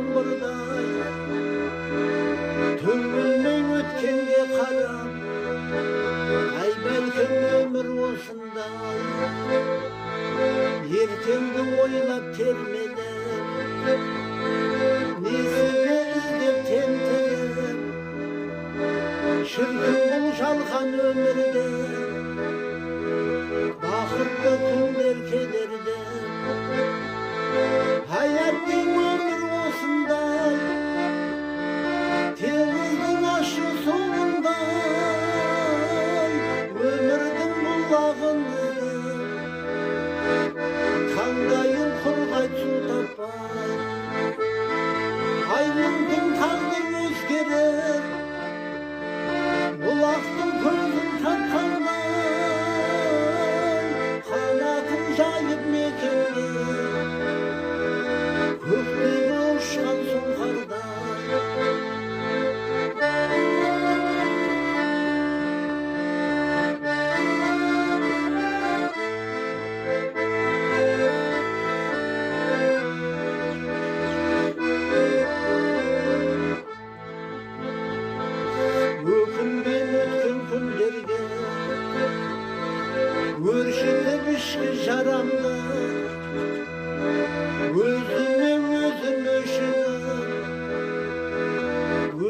жаңбырдай төгілмей өткенге қарап ай бәлкім өмір осындай ертеңді ойлап термелеп несі бер іздеп тентіреп шіркін бұл жалған өмірде бақытты күндер кедерде hayatın ömür olsunday temizдің aşı soğunday ömürдің бұлағында таңдайым құрғай су таппай ай мүмкін тағдыр өзгерер бұлақтың көзін тапқандай қанатын жайып мекенге көктегі ұшқан сұңқардай өкінген өткен күндерге өршітіп ішкі жарамды өзіме өзім өшігіп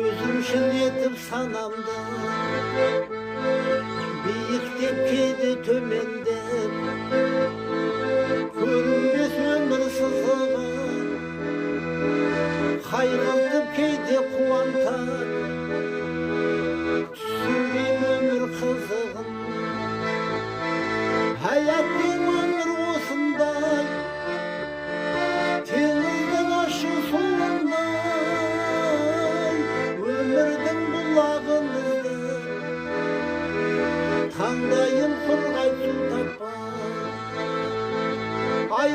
өзімшіл етіп санамды биіктеп кейде төмендеп көрінбес өмір сызығы қайғылтып кейде қуантар түсінбеймін өмір қызығын hayatın ömür осындай теңіздің ашы суындай өмірдің бұлағын іздеп таңдайым құрғай су таппай ай